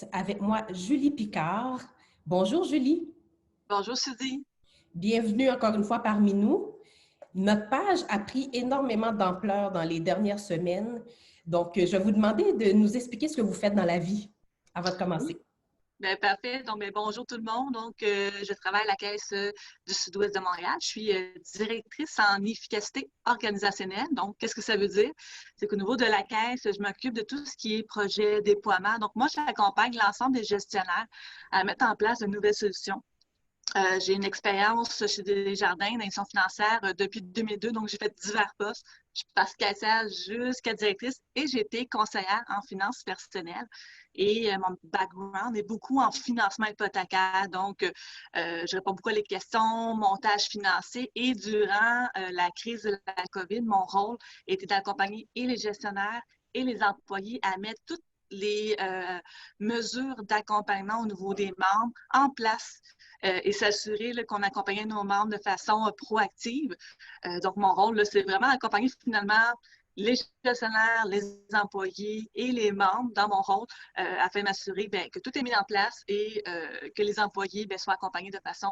Fitness. Avec moi, Julie Picard. Bonjour Julie. Bonjour Suzy. Bienvenue encore une fois parmi nous. Notre page a pris énormément d'ampleur dans les dernières semaines. Donc, je vais vous demander de nous expliquer ce que vous faites dans la vie avant de Oui, commencer. bien, parfait. Donc, bien, bonjour tout le monde. Donc, je travaille à la Caisse du Sud-Ouest de Montréal. Je suis directrice en efficacité organisationnelle. Donc, qu'est-ce que ça veut dire? C'est qu'au niveau de la Caisse, je m'occupe de tout ce qui est projet, déploiement. Donc, moi, j'accompagne l'ensemble des gestionnaires à mettre en place de nouvelles solutions. J'ai une expérience chez Desjardins d'institution financière depuis 2002, donc j'ai fait divers postes. Je suis passée caissière jusqu'à directrice et j'ai été conseillère en finances personnelles. Et mon background est beaucoup en financement hypothécaire, donc je réponds beaucoup à les questions, montage financier. Et durant la crise de la COVID, mon rôle était d'accompagner et les gestionnaires et les employés à mettre toutes les mesures d'accompagnement au niveau des membres en place et s'assurer qu'on accompagnait nos membres de façon proactive. Donc, mon rôle, là, c'est vraiment accompagner finalement les gestionnaires, les employés et les membres dans mon rôle afin de m'assurer que tout est mis en place et que les employés soient accompagnés de façon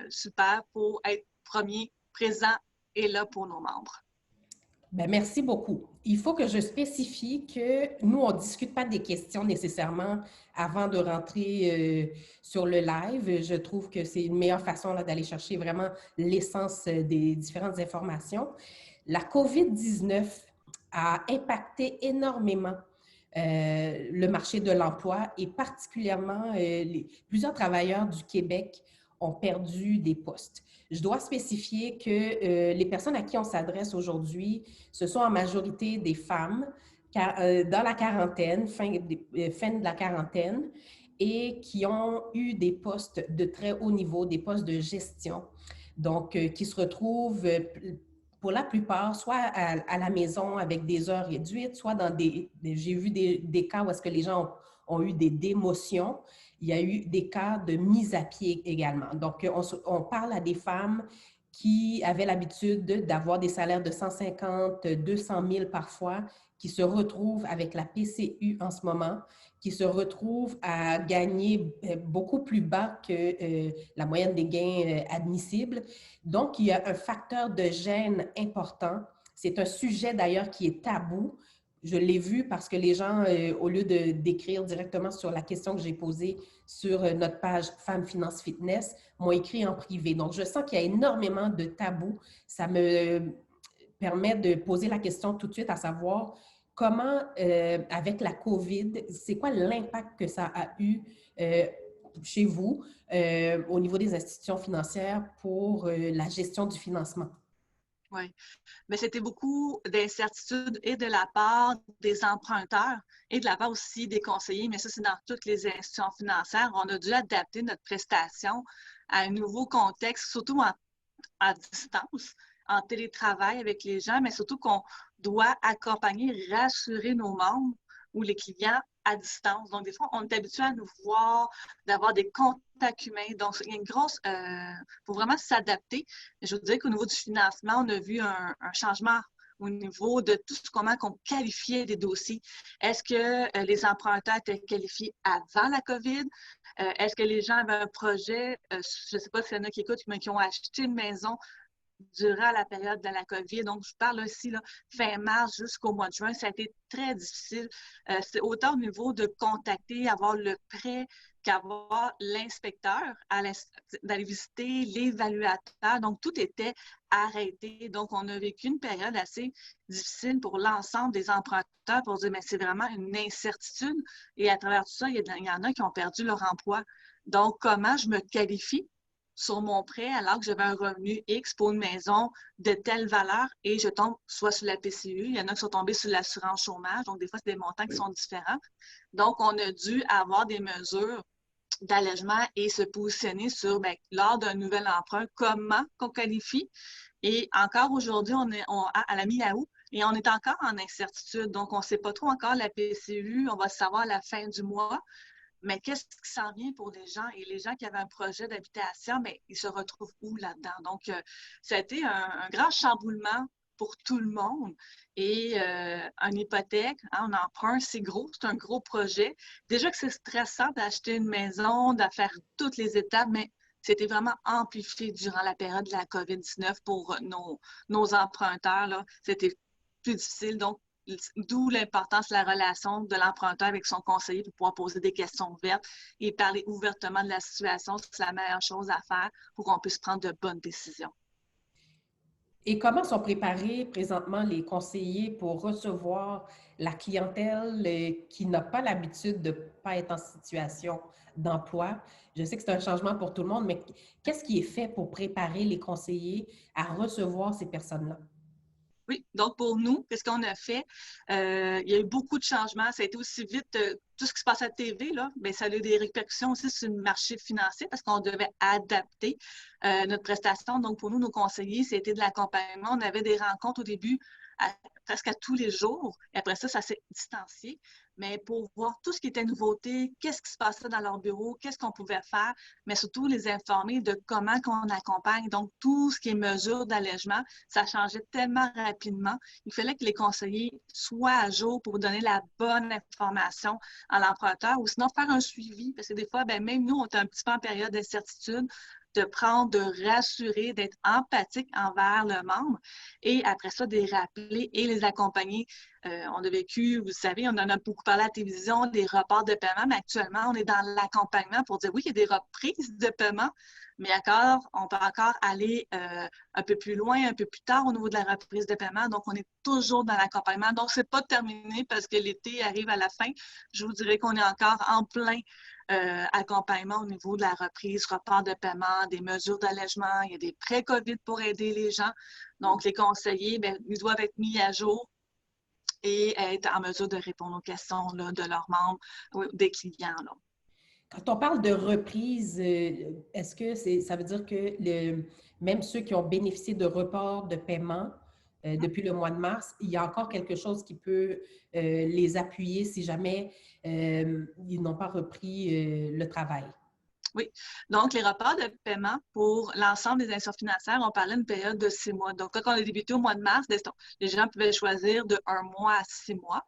super pour être premiers, présents et là pour nos membres. Ben, merci beaucoup. Il faut que je spécifie que nous, on ne discute pas des questions nécessairement avant de rentrer sur le live. Je trouve que c'est une meilleure façon là, d'aller chercher vraiment l'essence des différentes informations. La COVID-19 a impacté énormément le marché de l'emploi et particulièrement plusieurs travailleurs du Québec ont perdu des postes. Je dois spécifier que les personnes à qui on s'adresse aujourd'hui, ce sont en majorité des femmes dans la quarantaine, fin de la quarantaine, et qui ont eu des postes de très haut niveau, des postes de gestion, donc qui se retrouvent pour la plupart, soit à la maison avec des heures réduites, soit dans j'ai vu des cas où est-ce que les gens ont eu des démotions. Il y a eu des cas de mise à pied également. Donc, on parle à des femmes qui avaient l'habitude d'avoir des salaires de 150, 200 000 parfois, qui se retrouvent avec la PCU en ce moment, qui se retrouvent à gagner beaucoup plus bas que la moyenne des gains admissibles. Donc, il y a un facteur de gêne important. C'est un sujet d'ailleurs qui est tabou. Je l'ai vu parce que les gens, au lieu d'écrire directement sur la question que j'ai posée sur notre page Femmes Finance Fitness, m'ont écrit en privé. Donc, je sens qu'il y a énormément de tabous. Ça me permet de poser la question tout de suite, à savoir comment, avec la COVID, c'est quoi l'impact que ça a eu chez vous au niveau des institutions financières pour la gestion du financement? Oui. Mais c'était beaucoup d'incertitudes et de la part des emprunteurs et de la part aussi des conseillers, mais ça, c'est dans toutes les institutions financières. On a dû adapter notre prestation à un nouveau contexte, surtout à distance, en télétravail avec les gens, mais surtout qu'on doit accompagner, rassurer nos membres ou les clients à distance. Donc, des fois, on est habitué à nous voir, d'avoir des contacts humains. Donc, il y a une grosse... faut vraiment s'adapter. Je vous dirais qu'au niveau du financement, on a vu un changement au niveau de tout comment on qualifiait des dossiers. Est-ce que les emprunteurs étaient qualifiés avant la COVID? Est-ce que les gens avaient un projet? Je ne sais pas s'il y en a qui écoutent, mais qui ont acheté une maison durant la période de la COVID. Donc, je parle aussi là, fin mars jusqu'au mois de juin. Ça a été très difficile. C'est autant au niveau de contacter, avoir le prêt qu'avoir l'inspecteur, d'aller visiter l'évaluateur. Donc, tout était arrêté. Donc, on a vécu une période assez difficile pour l'ensemble des emprunteurs pour dire, mais c'est vraiment une incertitude. Et à travers tout ça, il y en a qui ont perdu leur emploi. Donc, comment je me qualifie sur mon prêt alors que j'avais un revenu X pour une maison de telle valeur et je tombe soit sur la PCU, il y en a qui sont tombés sur l'assurance chômage, donc des fois, c'est des montants qui sont différents. Donc, on a dû avoir des mesures d'allègement et se positionner sur, lors d'un nouvel emprunt, comment qu'on qualifie. Et encore aujourd'hui, on est à la mi-août et on est encore en incertitude. Donc, on ne sait pas trop encore la PCU, on va savoir à la fin du mois. Mais qu'est-ce qui s'en vient pour les gens? Et les gens qui avaient un projet d'habitation, ils se retrouvent où là-dedans? Donc, ça a été un grand chamboulement pour tout le monde. Et une hypothèque, hein, un emprunt, c'est gros, c'est un gros projet. Déjà que c'est stressant d'acheter une maison, de faire toutes les étapes, mais c'était vraiment amplifié durant la période de la COVID-19 pour nos emprunteurs, là. C'était plus difficile. Donc, d'où l'importance de la relation de l'emprunteur avec son conseiller pour pouvoir poser des questions ouvertes et parler ouvertement de la situation. C'est la meilleure chose à faire pour qu'on puisse prendre de bonnes décisions. Et comment sont préparés présentement les conseillers pour recevoir la clientèle qui n'a pas l'habitude de ne pas être en situation d'emploi? Je sais que c'est un changement pour tout le monde, mais qu'est-ce qui est fait pour préparer les conseillers à recevoir ces personnes-là? Oui, donc pour nous, qu'est-ce qu'on a fait? Il y a eu beaucoup de changements. Ça a été aussi vite, tout ce qui se passe à la TV, là, bien, ça a eu des répercussions aussi sur le marché financier parce qu'on devait adapter notre prestation. Donc pour nous, nos conseillers, c'était de l'accompagnement. On avait des rencontres au début presque à tous les jours. Et après ça s'est distancié. Mais pour voir tout ce qui était nouveauté, qu'est-ce qui se passait dans leur bureau, qu'est-ce qu'on pouvait faire, mais surtout les informer de comment qu'on accompagne. Donc, tout ce qui est mesures d'allègement, ça changeait tellement rapidement. Il fallait que les conseillers soient à jour pour donner la bonne information à l'emprunteur ou sinon faire un suivi. Parce que des fois, ben, même nous, on est un petit peu en période d'incertitude de prendre, de rassurer, d'être empathique envers le membre et après ça, de les rappeler et les accompagner. On a vécu, vous savez, on en a beaucoup parlé à la télévision, des reports de paiement, mais actuellement, on est dans l'accompagnement pour dire oui, il y a des reprises de paiement, mais encore, on peut encore aller un peu plus loin, un peu plus tard au niveau de la reprise de paiement. Donc, on est toujours dans l'accompagnement. Donc, ce n'est pas terminé parce que l'été arrive à la fin. Je vous dirais qu'on est encore en plein accompagnement au niveau de la reprise, report de paiement, des mesures d'allègement. Il y a des prêts COVID pour aider les gens. Donc, les conseillers, bien, ils doivent être mis à jour et être en mesure de répondre aux questions là, de leurs membres ou des clients. Là. Quand on parle de reprise, est-ce que ça veut dire que même ceux qui ont bénéficié de reports de paiement depuis le mois de mars, il y a encore quelque chose qui peut les appuyer si jamais ils n'ont pas repris le travail? Oui. Donc, les reports de paiement pour l'ensemble des institutions financières, on parlait d'une période de 6 mois. Donc, quand on a débuté au mois de mars, les gens pouvaient choisir de 1 mois à 6 mois.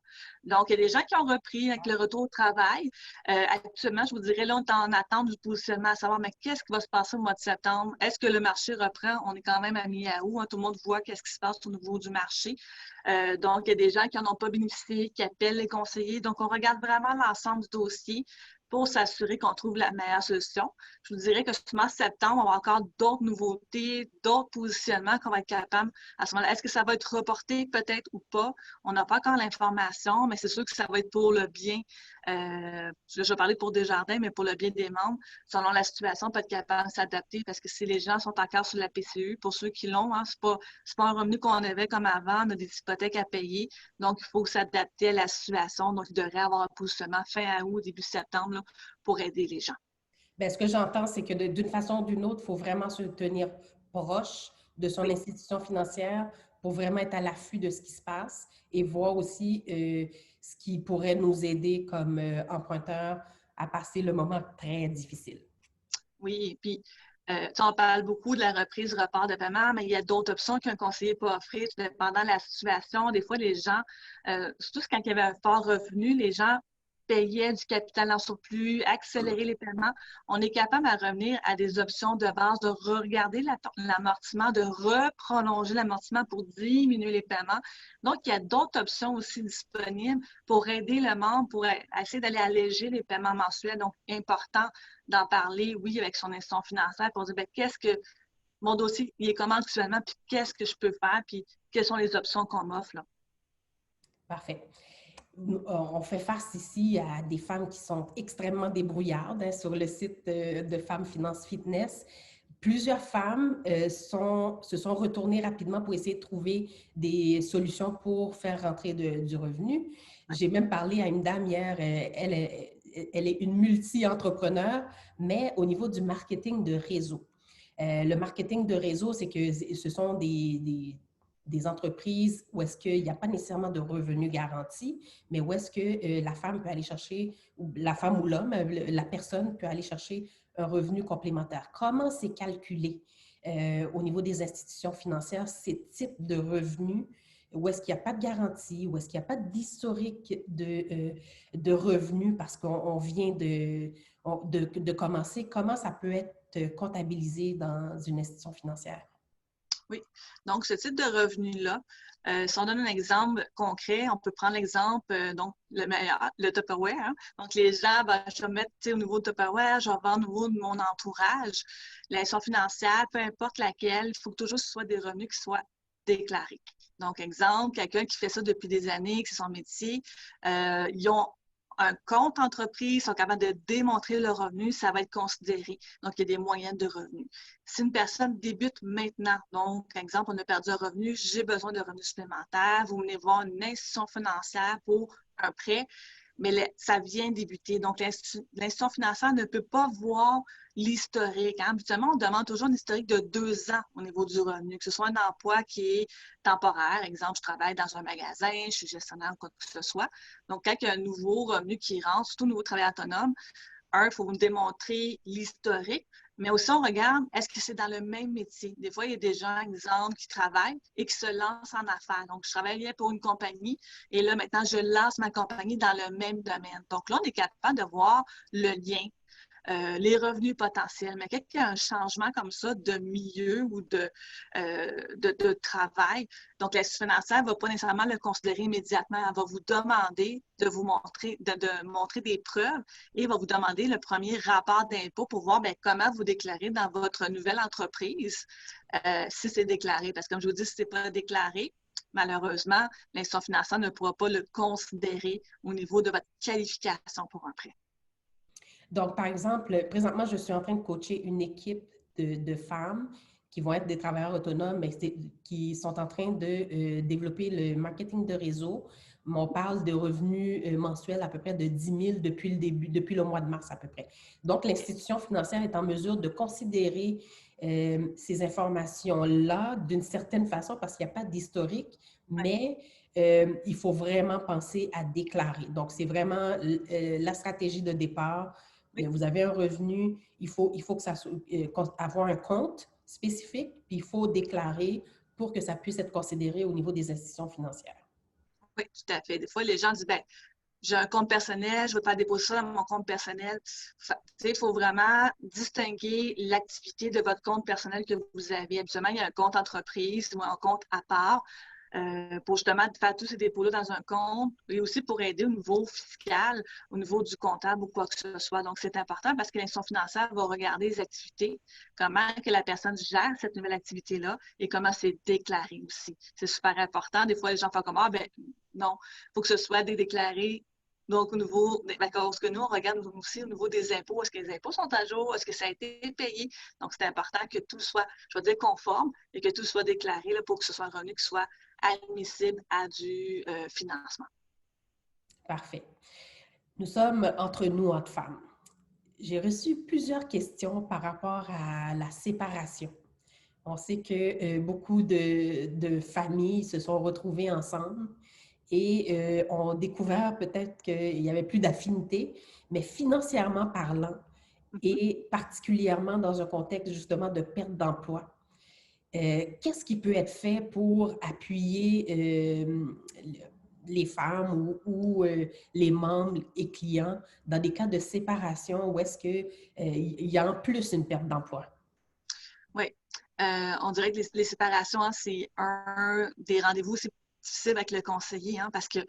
Donc, il y a des gens qui ont repris avec le retour au travail. Actuellement, je vous dirais, là, on est en attente du positionnement à savoir, mais qu'est-ce qui va se passer au mois de septembre? Est-ce que le marché reprend? On est quand même à mi-août. Hein, tout le monde voit qu'est-ce qui se passe au niveau du marché. Donc, il y a des gens qui n'en ont pas bénéficié, qui appellent les conseillers. Donc, on regarde vraiment l'ensemble du dossier pour s'assurer qu'on trouve la meilleure solution. Je vous dirais que ce mois de septembre, on va avoir encore d'autres nouveautés, d'autres positionnements qu'on va être capable à ce moment-là. Est-ce que ça va être reporté peut-être ou pas? On n'a pas encore l'information, mais c'est sûr que ça va être pour le bien. Je vais parler pour Desjardins, mais pour le bien des membres. Selon la situation, on peut être capable de s'adapter parce que si les gens sont encore sur la PCU, pour ceux qui l'ont, hein, c'est pas un revenu qu'on avait comme avant, on a des hypothèques à payer. Donc, il faut s'adapter à la situation. Donc, il devrait y avoir un positionnement fin août, début septembre là, pour aider les gens. Bien, ce que j'entends, c'est que d'une façon ou d'une autre, il faut vraiment se tenir proche de son Oui. institution financière pour vraiment être à l'affût de ce qui se passe et voir aussi ce qui pourrait nous aider comme emprunteurs à passer le moment très difficile. Oui, et puis, on parle beaucoup de la reprise, report de paiement, mais il y a d'autres options qu'un conseiller peut offrir, dépendant de la situation. Des fois, les gens, surtout quand il y avait un fort revenu, les gens payaient du capital en surplus, accélérer les paiements. On est capable de revenir à des options de base, de regarder l'amortissement, de reprolonger l'amortissement pour diminuer les paiements. Donc, il y a d'autres options aussi disponibles pour aider le membre, pour essayer d'aller alléger les paiements mensuels. Donc, important d'en parler, oui, avec son institution financière pour dire, bien, qu'est-ce que mon dossier, il est comment actuellement, puis qu'est-ce que je peux faire, puis quelles sont les options qu'on m'offre, là. Parfait. On fait face ici à des femmes qui sont extrêmement débrouillardes hein, sur le site de Femmes Finance Fitness. Plusieurs femmes se sont retournées rapidement pour essayer de trouver des solutions pour faire rentrer du revenu. J'ai même parlé à une dame hier, elle est une multi-entrepreneur, mais au niveau du marketing de réseau. Le marketing de réseau, c'est que ce sont des entreprises où est-ce qu'il n'y a pas nécessairement de revenus garantis, mais où est-ce que la femme peut aller chercher, ou la femme ou l'homme, la personne peut aller chercher un revenu complémentaire. Comment c'est calculé? au niveau des institutions financières, ces types de revenus où est-ce qu'il n'y a pas de garantie, où est-ce qu'il n'y a pas d'historique de revenus parce qu'on vient de commencer, comment ça peut être comptabilisé dans une institution financière? Oui. Donc, ce type de revenu-là, si on donne un exemple concret, on peut prendre l'exemple, donc, le meilleur, le Tupperware. Hein? Donc, les gens, je vais mettre au niveau de Tupperware, je vais vendre au niveau de mon entourage. L'institution financière, peu importe laquelle, il faut que toujours ce soit des revenus qui soient déclarés. Donc, exemple, quelqu'un qui fait ça depuis des années, que c'est son métier, ils ont un compte entreprise, sont capables de démontrer le revenu, ça va être considéré. Donc, il y a des moyens de revenus. Si une personne débute maintenant, donc, par exemple, on a perdu un revenu, j'ai besoin de revenus supplémentaires, vous venez voir une institution financière pour un prêt, mais ça vient débuter. Donc, l'institution financière ne peut pas voir l'historique. Hein. Habituellement, on demande toujours un historique de 2 ans au niveau du revenu, que ce soit un emploi qui est temporaire. Exemple, je travaille dans un magasin, je suis gestionnaire ou quoi que ce soit. Donc, quand il y a un nouveau revenu qui rentre, surtout un nouveau travail autonome, il faut me démontrer l'historique, mais aussi on regarde, est-ce que c'est dans le même métier? Des fois, il y a des gens, exemple, qui travaillent et qui se lancent en affaires. Donc, je travaillais pour une compagnie et là, maintenant, je lance ma compagnie dans le même domaine. Donc là, on est capable de voir le lien. Les revenus potentiels. Mais quand il y a un changement comme ça de milieu ou de travail, donc l'institution financière ne va pas nécessairement le considérer immédiatement. Elle va vous demander de vous montrer, de montrer des preuves et va vous demander le premier rapport d'impôt pour voir comment vous déclarez dans votre nouvelle entreprise si c'est déclaré. Parce que comme je vous dis, si ce n'est pas déclaré, malheureusement, l'institution financière ne pourra pas le considérer au niveau de votre qualification pour un prêt. Donc, par exemple, présentement, je suis en train de coacher une équipe de femmes qui vont être des travailleurs autonomes, mais qui sont en train de développer le marketing de réseau. Mais on parle de revenus mensuels à peu près de 10 000 depuis le mois de mars à peu près. Donc, l'institution financière est en mesure de considérer ces informations-là d'une certaine façon parce qu'il n'y a pas d'historique, mais il faut vraiment penser à déclarer. Donc, c'est vraiment la stratégie de départ. Vous avez un revenu, il faut que ça soit, avoir un compte spécifique, puis il faut déclarer pour que ça puisse être considéré au niveau des institutions financières. Oui, tout à fait. Des fois, les gens disent, j'ai un compte personnel, je ne veux pas déposer ça dans mon compte personnel. Il faut vraiment distinguer l'activité de votre compte personnel que vous avez. Habituellement, il y a un compte entreprise ou un compte à part pour justement faire tous ces dépôts-là dans un compte et aussi pour aider au niveau fiscal, au niveau du comptable ou quoi que ce soit. Donc, c'est important parce que l'institution financière va regarder les activités, comment que la personne gère cette nouvelle activité-là et comment c'est déclaré aussi. C'est super important. Des fois, les gens font comme, non, il faut que ce soit déclaré. Donc, au niveau, parce que nous, on regarde aussi au niveau des impôts. Est-ce que les impôts sont à jour? Est-ce que ça a été payé? Donc, c'est important que tout soit, je vais dire, conforme et que tout soit déclaré là, pour que ce soit un revenu qui soit admissible à du financement. Parfait. Nous sommes entre nous, entre femmes. J'ai reçu plusieurs questions par rapport à la séparation. On sait que beaucoup de familles se sont retrouvées ensemble et ont découvert peut-être qu'il n'y avait plus d'affinité, mais financièrement parlant et particulièrement dans un contexte justement de perte d'emploi. Qu'est-ce qui peut être fait pour appuyer les femmes ou les membres et clients dans des cas de séparation où est-ce qu'il y a en plus une perte d'emploi? Oui, on dirait que les séparations, hein, c'est un des rendez-vous, c'est difficile avec le conseiller hein, parce que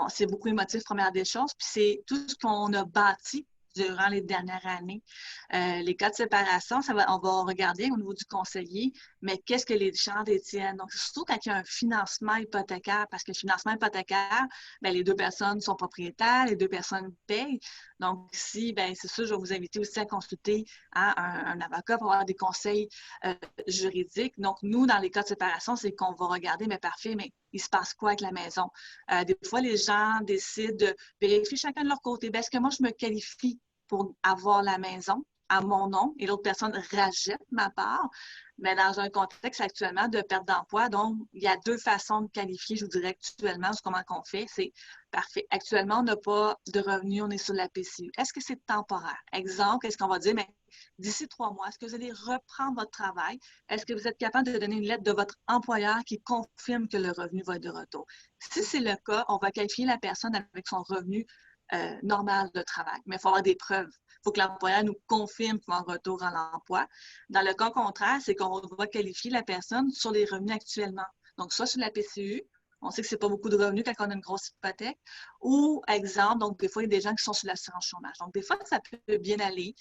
c'est beaucoup émotif, première des choses, puis c'est tout ce qu'on a bâti durant les dernières années. Les cas de séparation, on va regarder au niveau du conseiller, mais qu'est-ce que les gens détiennent? Donc, surtout quand il y a un financement hypothécaire, parce que le financement hypothécaire, les deux personnes sont propriétaires, les deux personnes payent. Donc, ici, c'est sûr, je vais vous inviter aussi à consulter un avocat pour avoir des conseils juridiques. Donc, nous, dans les cas de séparation, c'est qu'on va regarder, mais parfait, mais il se passe quoi avec la maison? Des fois, les gens décident de vérifier chacun de leur côté. Est-ce que moi, je me qualifie pour avoir la maison? à mon nom et l'autre personne rachète ma part, mais dans un contexte actuellement de perte d'emploi, donc il y a deux façons de qualifier, je vous dirais actuellement, comment qu'on fait, c'est parfait. Actuellement, on n'a pas de revenus, on est sur la PCU. Est-ce que c'est temporaire? Exemple, qu'est-ce qu'on va dire? Mais d'ici 3 mois, est-ce que vous allez reprendre votre travail? Est-ce que vous êtes capable de donner une lettre de votre employeur qui confirme que le revenu va être de retour? Si c'est le cas, on va qualifier la personne avec son revenu normal de travail. Mais il faut avoir des preuves. Il faut que l'employeur nous confirme qu'il va en retour à l'emploi. Dans le cas contraire, c'est qu'on va qualifier la personne sur les revenus actuellement. Donc, soit sur la PCU, on sait que ce n'est pas beaucoup de revenus quand on a une grosse hypothèque, ou, exemple, donc des fois, il y a des gens qui sont sur l'assurance chômage. Donc, des fois, ça peut bien aller.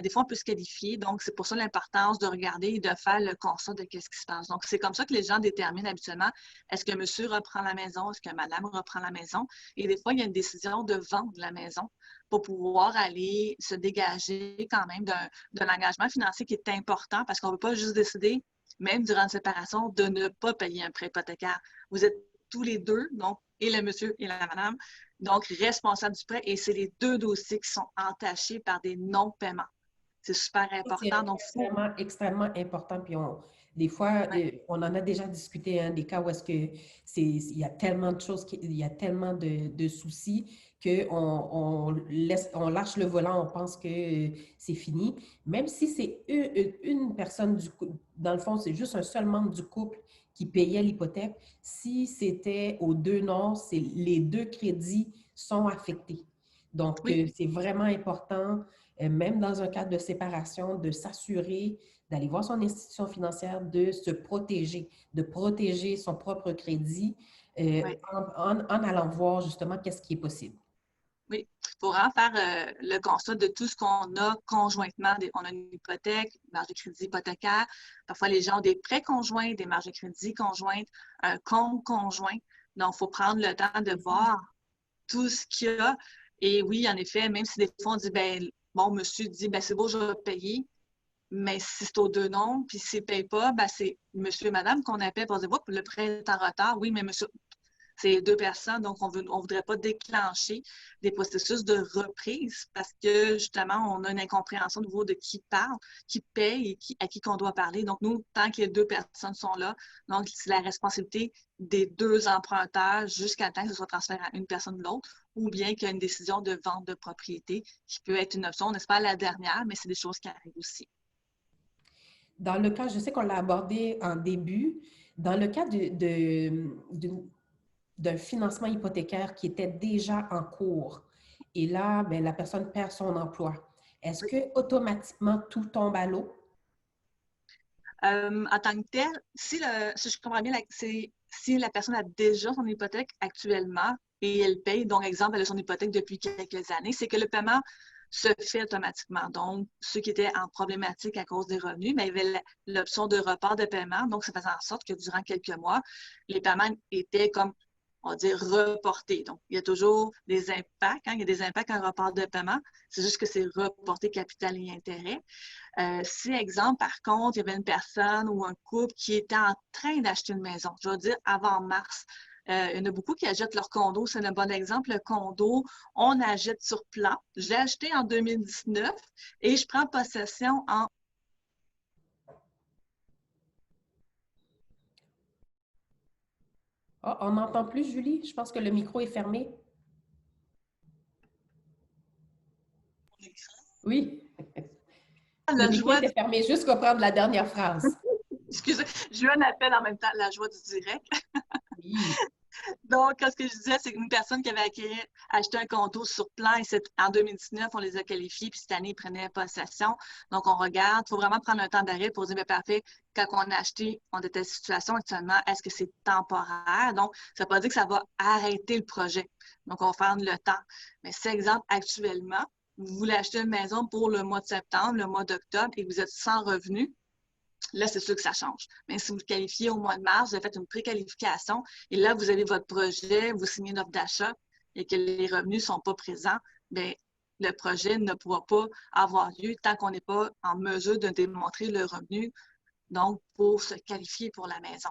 Des fois, on peut se qualifier. Donc, c'est pour ça l'importance de regarder et de faire le constat de ce qui se passe. Donc, c'est comme ça que les gens déterminent habituellement, est-ce que monsieur reprend la maison, est-ce que madame reprend la maison. Et des fois, il y a une décision de vendre la maison pour pouvoir aller se dégager quand même d'un engagement financier qui est important parce qu'on ne peut pas juste décider, même durant une séparation, de ne pas payer un prêt hypothécaire. Vous êtes tous les deux, donc, et le monsieur et la madame, donc responsables du prêt, et c'est les deux dossiers qui sont entachés par des non-paiements. C'est super important. Donc, extrêmement, extrêmement important. Puis des fois, ouais. on en a déjà discuté, hein, des cas où est-ce que il y a tellement de choses, il y a tellement de soucis qu'on on lâche le volant, on pense que c'est fini. Même si c'est une personne du couple, dans le fond, c'est juste un seul membre du couple qui payait l'hypothèque. Si c'était aux deux noms, les deux crédits sont affectés. Donc, Oui. c'est vraiment important même dans un cadre de séparation, de s'assurer d'aller voir son institution financière, de se protéger, de protéger son propre crédit Oui. en allant voir justement qu'est-ce qui est possible. Oui, pour en faire le constat de tout ce qu'on a conjointement. On a une hypothèque, une marge de crédit hypothécaire. Parfois, les gens ont des prêts conjoints, des marges de crédit conjointes, un compte conjoint. Donc, il faut prendre le temps de voir tout ce qu'il y a. Et oui, en effet, même si des fois on dit, ben, bon, monsieur dit, ben, c'est beau, je vais payer. Mais si c'est aux deux noms, puis s'il ne paye pas, ben, c'est monsieur et madame qu'on appelle pour dire, le prêt est en retard. Oui, mais monsieur, c'est deux personnes, donc on ne voudrait pas déclencher des processus de reprise parce que justement, on a une incompréhension au niveau de qui parle, qui paye et à qui qu'on doit parler. Donc, nous, tant que les deux personnes sont là, donc c'est la responsabilité des deux emprunteurs jusqu'à temps que ce soit transféré à une personne ou l'autre, ou bien qu'il y a une décision de vente de propriété qui peut être une option. On espère la dernière, mais c'est des choses qui arrivent aussi. Dans le cas, je sais qu'on l'a abordé en début, dans le cas d'un financement hypothécaire qui était déjà en cours et là, bien, la personne perd son emploi, est-ce que automatiquement tout tombe à l'eau? En tant que tel, si je comprends bien, si la personne a déjà son hypothèque actuellement et elle paye, donc exemple, elle a son hypothèque depuis quelques années, c'est que le paiement se fait automatiquement. Donc, ceux qui étaient en problématique à cause des revenus, mais il y avait l'option de report de paiement. Donc, ça faisait en sorte que durant quelques mois, les paiements étaient comme, on va dire, reportés. Donc, il y a toujours des impacts. Hein? Il y a des impacts en report de paiement. C'est juste que c'est reporté capital et intérêt. Si, exemple, par contre, il y avait une personne ou un couple qui était en train d'acheter une maison, je veux dire avant mars, il y en a beaucoup qui achètent leur condo. C'est un bon exemple. Le condo, on achète sur plan. J'ai acheté en 2019 et je prends possession en... Oh, on n'entend plus, Julie. Je pense que le micro est fermé. Oui. Le La micro joie était du... fermé jusqu'à prendre la dernière phrase. Excusez, j'ai eu un appel en même temps, la joie du direct. Oui. Donc, ce que je disais, c'est qu'une personne qui avait acheté un condo sur plan, et en 2019, on les a qualifiés, puis cette année, ils prenaient possession. Donc, on regarde. Il faut vraiment prendre un temps d'arrêt pour dire, mais parfait, quand on a acheté, on était en situation actuellement, est-ce que c'est temporaire? Donc, ça ne veut pas dire que ça va arrêter le projet. Donc, on va prendre le temps. Mais si, exemple, actuellement, vous voulez acheter une maison pour le mois de septembre, le mois d'octobre, et que vous êtes sans revenu, là, c'est sûr que ça change. Mais si vous le qualifiez au mois de mars, vous avez fait une préqualification et là, vous avez votre projet, vous signez une offre d'achat et que les revenus ne sont pas présents, bien, le projet ne pourra pas avoir lieu tant qu'on n'est pas en mesure de démontrer le revenu, donc pour se qualifier pour la maison.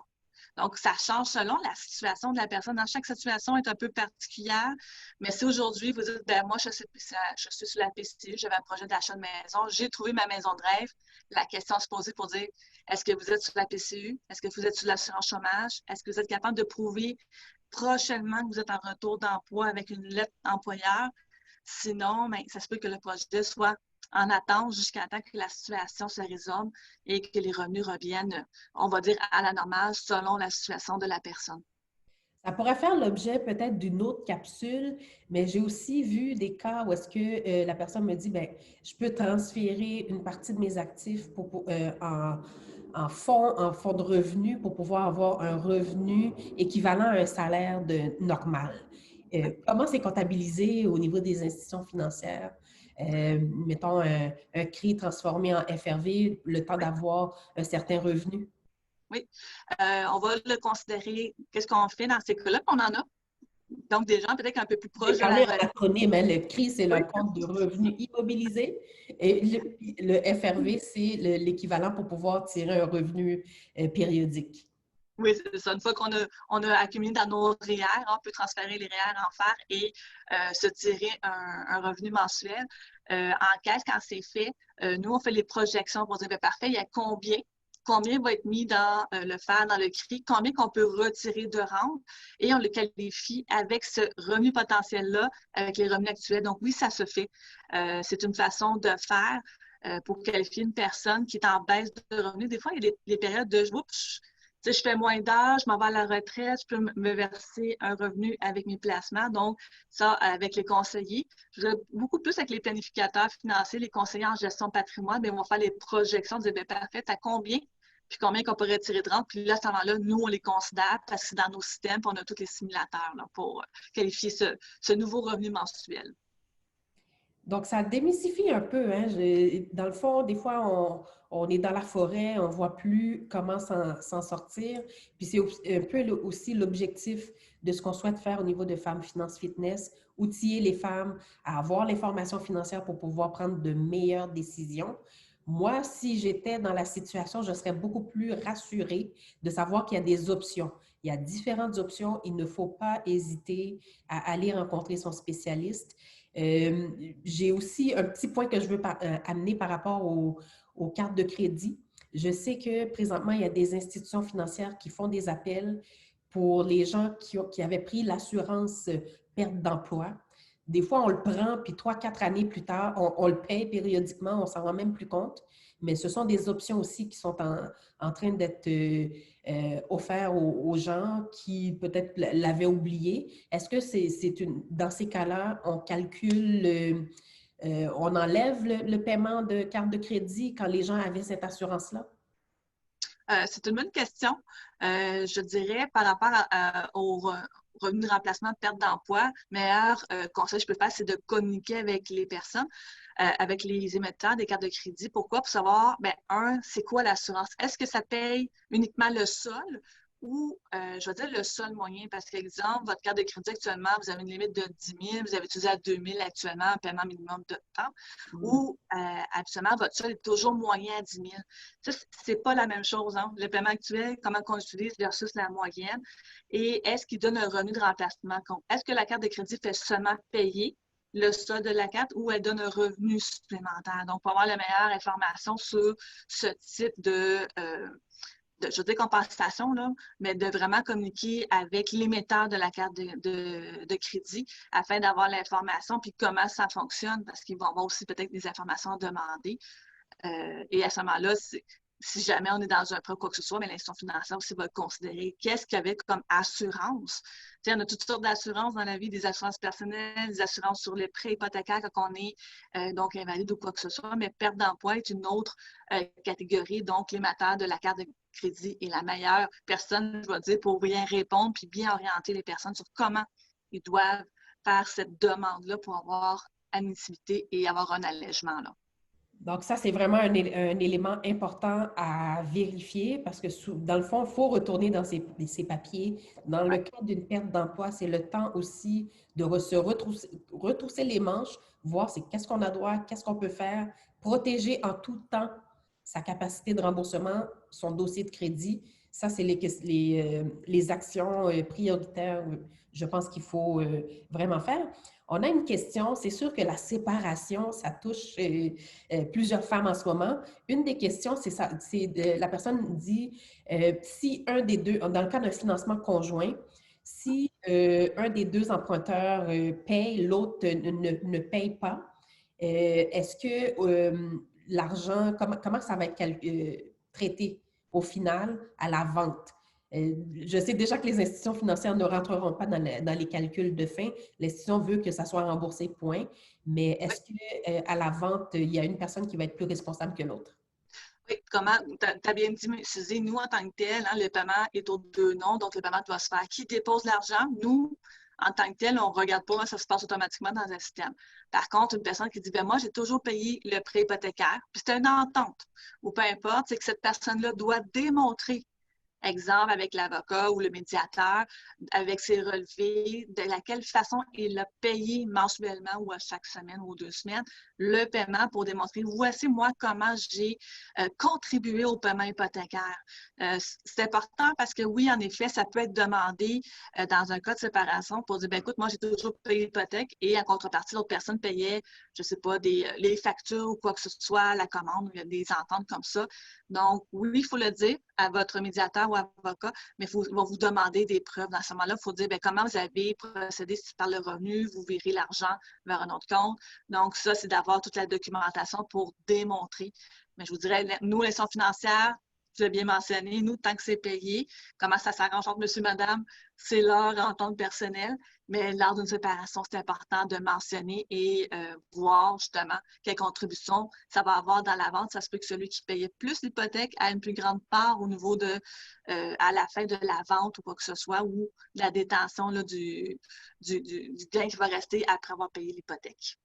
Donc, ça change selon la situation de la personne. Dans chaque situation est un peu particulière. Mais si aujourd'hui, vous dites, ben moi, je suis sur la PCU, j'avais un projet d'achat de maison, j'ai trouvé ma maison de rêve, la question à se poser pour dire, est-ce que vous êtes sur la PCU? Est-ce que vous êtes sur l'assurance chômage? Est-ce que vous êtes capable de prouver prochainement que vous êtes en retour d'emploi avec une lettre employeur? Sinon, ben, ça se peut que le projet soit en attente jusqu'à temps que la situation se résolve et que les revenus reviennent, on va dire, à la normale selon la situation de la personne. Ça pourrait faire l'objet peut-être d'une autre capsule, mais j'ai aussi vu des cas où est-ce que la personne me dit, ben, je peux transférer une partie de mes actifs en fonds de revenus pour pouvoir avoir un revenu équivalent à un salaire normal. Comment c'est comptabilisé au niveau des institutions financières? Mettons un CRI transformé en FRV, le temps Oui. d'avoir un certain revenu. Oui, on va le considérer. Qu'est-ce qu'on fait dans ces cas-là? On en a. Donc, des gens peut-être un peu plus J'ai proches de la parlé en retraite. acronyme, hein. Le CRI, c'est Oui, le compte de revenus immobilisés. Et le FRV, c'est l'équivalent pour pouvoir tirer un revenu périodique. oui, c'est ça. Une fois on a accumulé dans nos REER, on peut transférer les REER en fer et se tirer un revenu mensuel. En caisse, quand c'est fait, nous, on fait les projections pour dire, bien, parfait, il y a combien va être mis dans le fer, dans le CRI, combien qu'on peut retirer de rente, et on le qualifie avec ce revenu potentiel-là, avec les revenus actuels. Donc, oui, ça se fait. C'est une façon de faire pour qualifier une personne qui est en baisse de revenus. Des fois, il y a des périodes de oups, je fais moins d'heures, je m'en vais à la retraite, je peux me verser un revenu avec mes placements. Donc, ça, avec les conseillers, je dirais beaucoup plus avec les planificateurs financiers, les conseillers en gestion de patrimoine, bien, on va faire les projections, dire, bien, parfait, à combien, puis combien qu'on pourrait tirer de rente. Puis là, à ce moment-là, nous, on les considère parce que c'est dans nos systèmes, puis on a tous les simulateurs là, pour qualifier ce nouveau revenu mensuel. Donc, ça démystifie un peu, hein. Dans le fond, des fois, on est dans la forêt, on ne voit plus comment s'en sortir. Puis c'est un peu aussi l'objectif de ce qu'on souhaite faire au niveau de Femmes Finance Fitness, outiller les femmes à avoir l'information financière pour pouvoir prendre de meilleures décisions. Moi, si j'étais dans la situation, je serais beaucoup plus rassurée de savoir qu'il y a des options. Il y a différentes options. Il ne faut pas hésiter à aller rencontrer son spécialiste. J'ai aussi un petit point que je veux amener par rapport aux cartes de crédit. Je sais que présentement, il y a des institutions financières qui font des appels pour les gens qui avaient pris l'assurance perte d'emploi. Des fois, on le prend, puis 3, 4 années plus tard, on le paye périodiquement, on ne s'en rend même plus compte. Mais ce sont des options aussi qui sont en train d'être offertes aux gens qui peut-être l'avaient oublié. Est-ce que dans ces cas-là, on calcule, on enlève le paiement de carte de crédit quand les gens avaient cette assurance-là? C'est une bonne question. Je dirais par rapport au revenu de remplacement de perte d'emploi, meilleur conseil que je peux faire, c'est de communiquer avec les personnes, avec les émetteurs des cartes de crédit. Pourquoi? Pour savoir, c'est quoi l'assurance? Est-ce que ça paye uniquement le sol ou, je vais dire le sol moyen? Parce qu'exemple, votre carte de crédit actuellement, vous avez une limite de 10 000, vous avez utilisé à 2 000 actuellement, un paiement minimum de temps, ou absolument, votre sol est toujours moyen à 10 000. Ça, c'est pas la même chose, hein? Le paiement actuel, comment on l'utilise versus la moyenne. Et est-ce qu'il donne un revenu de remplacement? Est-ce que la carte de crédit fait seulement payer le solde de la carte ou elle donne un revenu supplémentaire? Donc, pour avoir la meilleure information sur ce type je dis compensation, là, mais de vraiment communiquer avec l'émetteur de la carte de crédit afin d'avoir l'information puis comment ça fonctionne parce qu'ils vont avoir aussi peut-être des informations à demander. Et à ce moment-là, si jamais on est dans un prêt ou quoi que ce soit, mais l'institution financière aussi va considérer qu'est-ce qu'il y avait comme assurance. Tu sais, on a toutes sortes d'assurances dans la vie, des assurances personnelles, des assurances sur les prêts hypothécaires quand on est donc invalide ou quoi que ce soit, mais perte d'emploi est une autre catégorie. Donc, l'émetteur de la carte de crédit est la meilleure personne, je vais dire, pour bien répondre puis bien orienter les personnes sur comment ils doivent faire cette demande-là pour avoir admissibilité et avoir un allègement, là. Donc, ça, c'est vraiment un élément important à vérifier parce que, dans le fond, il faut retourner dans ces papiers. Dans le cas d'une perte d'emploi, c'est le temps aussi de se retrousser les manches, voir qu'est-ce qu'on a droit, qu'est-ce qu'on peut faire, protéger en tout temps sa capacité de remboursement, son dossier de crédit. Ça, c'est les actions prioritaires, je pense qu'il faut vraiment faire. On a une question, c'est sûr que la séparation, ça touche plusieurs femmes en ce moment. Une des questions, c'est ça, la personne dit si un des deux, dans le cas d'un financement conjoint, si un des deux emprunteurs paye, l'autre ne paye pas, est-ce que l'argent, comment ça va être traité au final à la vente? Je sais déjà que les institutions financières ne rentreront pas dans les calculs de fin. L'institution veut que ça soit remboursé, point. Mais est-ce qu'à la vente, il y a une personne qui va être plus responsable que l'autre? Oui, comment, tu as bien dit, Suzy, nous, en tant que tel, hein, le paiement est aux deux noms, donc le paiement doit se faire. Qui dépose l'argent? Nous, en tant que tel, on ne regarde pas, ça se passe automatiquement dans un système. Par contre, une personne qui dit, ben moi, j'ai toujours payé le prêt hypothécaire, puis c'est une entente, ou peu importe, c'est que cette personne-là doit démontrer exemple avec l'avocat ou le médiateur, avec ses relevés, de laquelle façon il a payé mensuellement ou à chaque semaine ou 2 semaines le paiement pour démontrer voici moi comment j'ai contribué au paiement hypothécaire. C'est important parce que oui, en effet, ça peut être demandé dans un cas de séparation pour dire ben, écoute, moi j'ai toujours payé l'hypothèque et en contrepartie, l'autre personne payait, je ne sais pas, les factures ou quoi que ce soit, la commande, il y a des ententes comme ça. Donc, oui, il faut le dire à votre médiateur ou avocat, mais ils vont vous demander des preuves. Dans ce moment-là, il faut dire bien, comment vous avez procédé par le revenu, vous virez l'argent vers un autre compte. Donc, ça, c'est d'avoir toute la documentation pour démontrer. Mais je vous dirais, nous, l'institution financière, tu l'as bien mentionné, nous, tant que c'est payé, comment ça s'arrange entre monsieur et madame, c'est leur entente personnelle. Mais lors d'une séparation, c'est important de mentionner et voir justement quelle contribution ça va avoir dans la vente. Ça se peut que celui qui payait plus l'hypothèque a une plus grande part au niveau de, à la fin de la vente ou quoi que ce soit, ou de la détention là, du gain qui va rester après avoir payé l'hypothèque.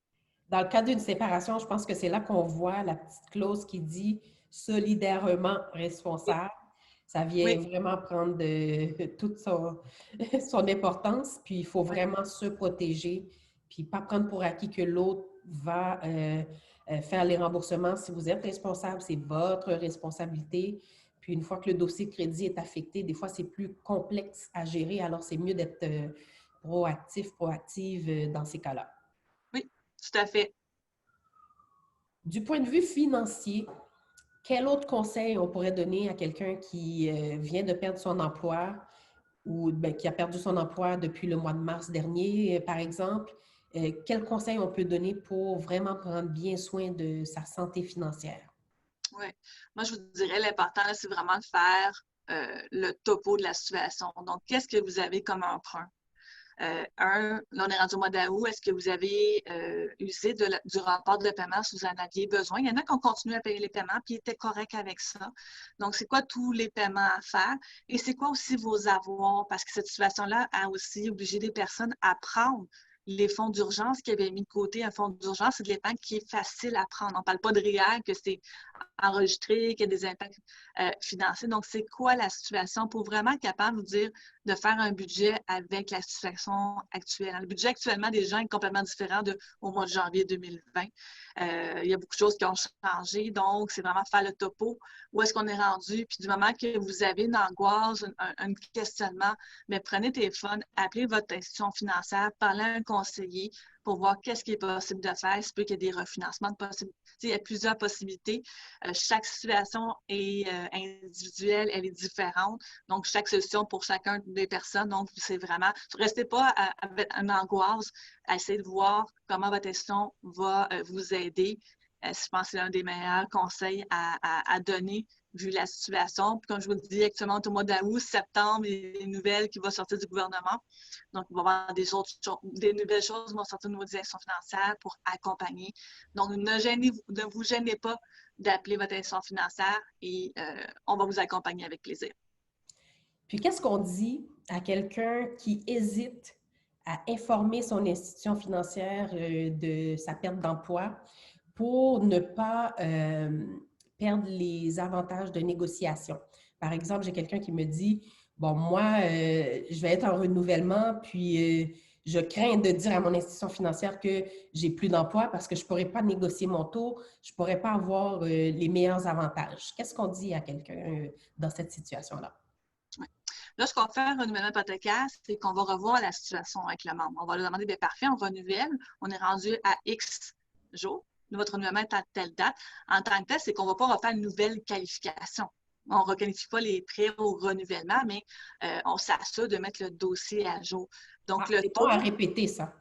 Dans le cas d'une séparation, je pense que c'est là qu'on voit la petite clause qui dit solidairement Oui, responsable. Ça vient oui, vraiment prendre toute son importance, puis il faut oui. vraiment se protéger, puis pas prendre pour acquis que l'autre va faire les remboursements. Si vous êtes responsable, c'est votre responsabilité. Puis une fois que le dossier de crédit est affecté, des fois, c'est plus complexe à gérer, alors c'est mieux d'être proactive dans ces cas-là. Oui, tout à fait. Du point de vue financier, quel autre conseil on pourrait donner à quelqu'un qui vient de perdre son emploi ou ben, qui a perdu son emploi depuis le mois de mars dernier, par exemple? Quel conseil on peut donner pour vraiment prendre bien soin de sa santé financière? Oui. Moi, je vous dirais, l'important, c'est vraiment de faire le topo de la situation. Donc, qu'est-ce que vous avez comme emprunt? Là, on est rendu au mois d'août. Est-ce que vous avez usé du rapport de paiement si vous en aviez besoin? Il y en a qui ont continué à payer les paiements puis étaient corrects avec ça. Donc, c'est quoi tous les paiements à faire? Et c'est quoi aussi vos avoirs? Parce que cette situation-là a aussi obligé des personnes à prendre les fonds d'urgence qu'ils avaient mis de côté. Un fonds d'urgence, c'est de l'épargne qui est facile à prendre. On ne parle pas de REER, que c'est enregistré, qu'il y a des impacts financiers. Donc, c'est quoi la situation pour vraiment être capable de vous dire de faire un budget avec la situation actuelle. Le budget actuellement des gens est complètement différent au mois de janvier 2020. Il y a beaucoup de choses qui ont changé, donc c'est vraiment faire le topo. Où est-ce qu'on est rendu? Puis du moment que vous avez une angoisse, un questionnement, mais prenez téléphone, appelez votre institution financière, parlez à un conseiller pour voir qu'est-ce qui est possible de faire. Il se peut qu'il y ait des refinancements de possibilités. Il y a plusieurs possibilités. Chaque situation est individuelle, elle est différente. Donc, chaque solution pour chacun des personnes. Donc, c'est vraiment, ne restez pas avec une angoisse, essayez de voir comment votre institution va vous aider. Je pense que c'est l'un des meilleurs conseils à donner vu la situation. Puis, comme je vous le dis, actuellement, au mois d'août, septembre, il y a des nouvelles qui vont sortir du gouvernement. Donc, il va y avoir des nouvelles choses qui vont sortir au niveau des institutions financières pour accompagner. Donc, ne vous gênez pas d'appeler votre institution financière et on va vous accompagner avec plaisir. Puis, qu'est-ce qu'on dit à quelqu'un qui hésite à informer son institution financière de sa perte d'emploi pour ne pas perdre les avantages de négociation? Par exemple, j'ai quelqu'un qui me dit, bon, moi, je vais être en renouvellement, puis je crains de dire à mon institution financière que j'ai plus d'emploi parce que je ne pourrais pas négocier mon taux, je ne pourrais pas avoir les meilleurs avantages. Qu'est-ce qu'on dit à quelqu'un dans cette situation-là? Lorsqu'on fait un renouvellement hypothécaire, c'est qu'on va revoir la situation avec le membre. On va lui demander, bien parfait, on renouvelle, on est rendu à X jours, votre renouvellement est à telle date. En tant que tel, c'est qu'on ne va pas refaire une nouvelle qualification. On ne requalifie pas les prêts au renouvellement, mais on s'assure de mettre le dossier à jour. Donc, le c'est bon taux, à répéter ça.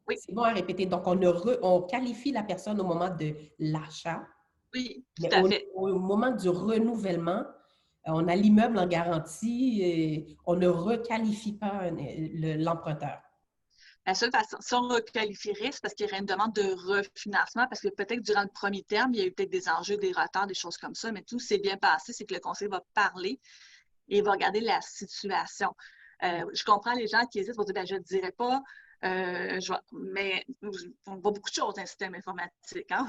oui, C'est bon à répéter. Donc, on qualifie la personne au moment de l'achat, oui, mais tout à fait. au moment du renouvellement, on a l'immeuble en garantie et on ne requalifie pas l'emprunteur. La seule façon, si on requalifierait, c'est parce qu'il y aurait une demande de refinancement, parce que peut-être que durant le premier terme, il y a eu peut-être des enjeux, des retards, des choses comme ça, mais tout s'est bien passé, c'est que le conseiller va parler et va regarder la situation. Je comprends les gens qui hésitent pour dire, ben, je ne dirais pas, mais on voit beaucoup de choses dans le système informatique. Hein?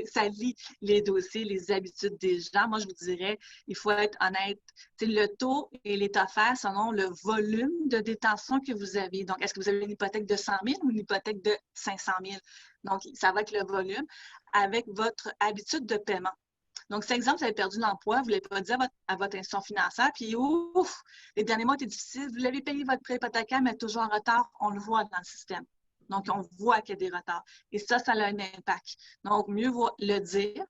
Ça lit les dossiers, les habitudes des gens. Moi, je vous dirais, il faut être honnête. Le taux et les taux offerts selon le volume de détention que vous avez. Donc, est-ce que vous avez une hypothèque de 100 000 ou une hypothèque de 500 000? Donc, ça va être le volume avec votre habitude de paiement. Donc, c'est exemple, vous avez perdu l'emploi, vous ne l'avez pas dit à votre institution financière, puis ouf, les derniers mois étaient difficiles, vous l'avez payé votre prêt hypothécaire, mais toujours en retard, on le voit dans le système. Donc, on voit qu'il y a des retards. Et ça a un impact. Donc, mieux le dire.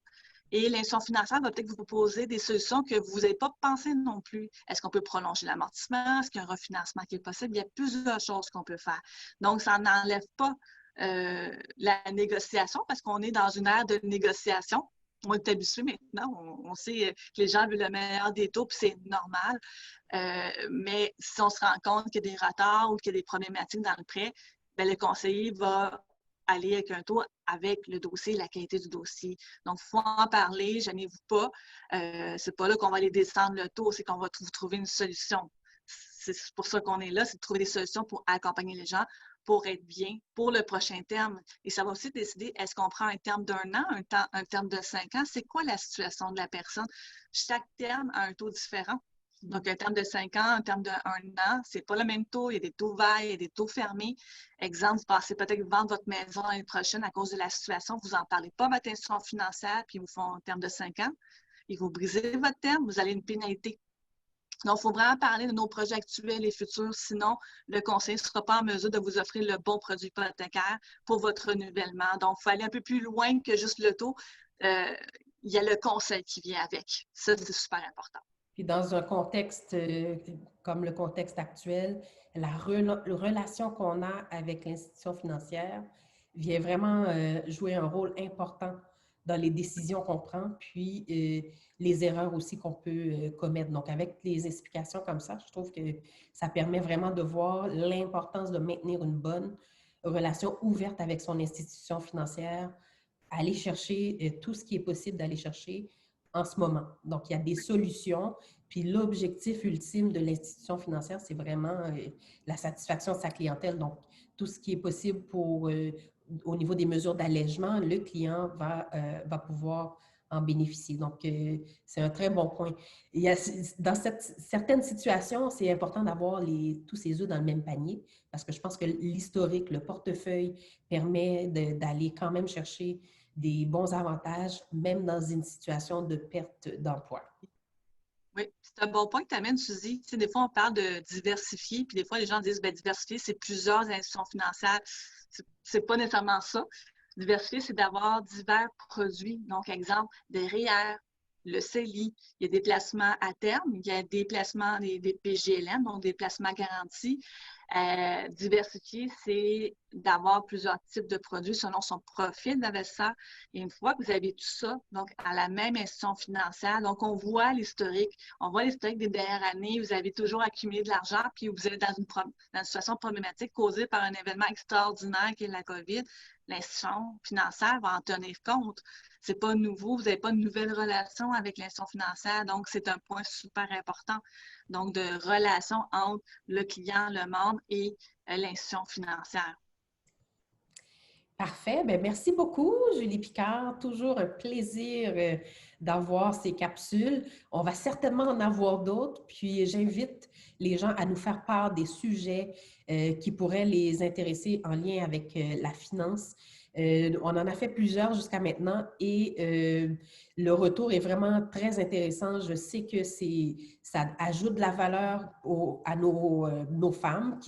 Et l'institution financière va peut-être vous proposer des solutions que vous n'avez pas pensé non plus. Est-ce qu'on peut prolonger l'amortissement? Est-ce qu'il y a un refinancement qui est possible? Il y a plusieurs choses qu'on peut faire. Donc, ça n'enlève pas la négociation parce qu'on est dans une ère de négociation. On est habitué maintenant. On sait que les gens veulent le meilleur des taux, puis c'est normal. Mais si on se rend compte qu'il y a des retards ou qu'il y a des problématiques dans le prêt, bien, le conseiller va aller avec un taux avec le dossier, la qualité du dossier. Donc, il faut en parler, gênez-vous pas. C'est pas là qu'on va aller descendre le taux, c'est qu'on va vous trouver une solution. C'est pour ça qu'on est là, c'est de trouver des solutions pour accompagner les gens, pour être bien pour le prochain terme. Et ça va aussi décider, est-ce qu'on prend un terme d'1 an, un terme de 5 ans? C'est quoi la situation de la personne? Chaque terme a un taux différent. Donc, un terme de 5 ans, un terme de 1 an, c'est pas le même taux. Il y a des taux verts, il y a des taux fermés. Exemple, vous pensez peut-être vendre votre maison l'année prochaine à cause de la situation. Vous n'en parlez pas à votre institution financière, puis ils vous font un terme de 5 ans. Ils vous brisez votre terme, vous allez une pénalité. Donc, il faut vraiment parler de nos projets actuels et futurs. Sinon, le conseiller ne sera pas en mesure de vous offrir le bon produit hypothécaire pour votre renouvellement. Donc, il faut aller un peu plus loin que juste le taux. Il y a le conseil qui vient avec. Ça, c'est super important. Puis dans un contexte comme le contexte actuel, la relation qu'on a avec l'institution financière vient vraiment jouer un rôle important dans les décisions qu'on prend, puis les erreurs aussi qu'on peut commettre. Donc, avec les explications comme ça, je trouve que ça permet vraiment de voir l'importance de maintenir une bonne relation ouverte avec son institution financière, aller chercher tout ce qui est possible d'aller chercher en ce moment. Donc, il y a des solutions. Puis l'objectif ultime de l'institution financière, c'est vraiment la satisfaction de sa clientèle. Donc, tout ce qui est possible pour, au niveau des mesures d'allègement, le client va pouvoir en bénéficier. Donc, c'est un très bon point. Il y a, dans certaines situations, c'est important d'avoir tous ses œufs dans le même panier parce que je pense que l'historique, le portefeuille permet d'aller quand même chercher des bons avantages, même dans une situation de perte d'emploi. Oui, c'est un bon point que tu amènes, Suzy. Tu sais, des fois, on parle de diversifier, puis des fois, les gens disent, bien, diversifier, c'est plusieurs institutions financières. C'est pas nécessairement ça. Diversifier, c'est d'avoir divers produits. Donc, exemple, des REER, le CELI, il y a des placements à terme, il y a des placements des PGLM, donc des placements garantis. Diversifier, c'est d'avoir plusieurs types de produits selon son profil d'investisseur. Et une fois que vous avez tout ça, donc à la même institution financière, donc on voit l'historique des dernières années, vous avez toujours accumulé de l'argent, puis vous êtes dans une situation problématique causée par un événement extraordinaire qui est la COVID. L'institution financière va en tenir compte. Ce n'est pas nouveau, vous n'avez pas de nouvelle relation avec l'institution financière, donc c'est un point super important. Donc, de relation entre le client, le membre et l'institution financière. Parfait. Bien, merci beaucoup, Julie Picard. Toujours un plaisir d'avoir ces capsules. On va certainement en avoir d'autres. Puis, j'invite les gens à nous faire part des sujets qui pourraient les intéresser en lien avec la finance. On en a fait plusieurs jusqu'à maintenant et le retour est vraiment très intéressant. Je sais que ça ajoute de la valeur à nos femmes,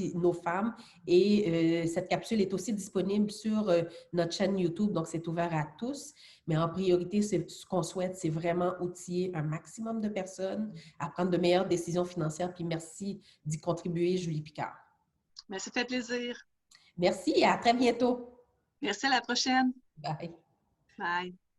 et cette capsule est aussi disponible sur notre chaîne YouTube, donc c'est ouvert à tous. Mais en priorité, ce qu'on souhaite, c'est vraiment outiller un maximum de personnes à prendre de meilleures décisions financières. Puis merci d'y contribuer, Julie Picard. Mais ça fait plaisir. Merci et à très bientôt. Merci, à la prochaine. Bye. Bye.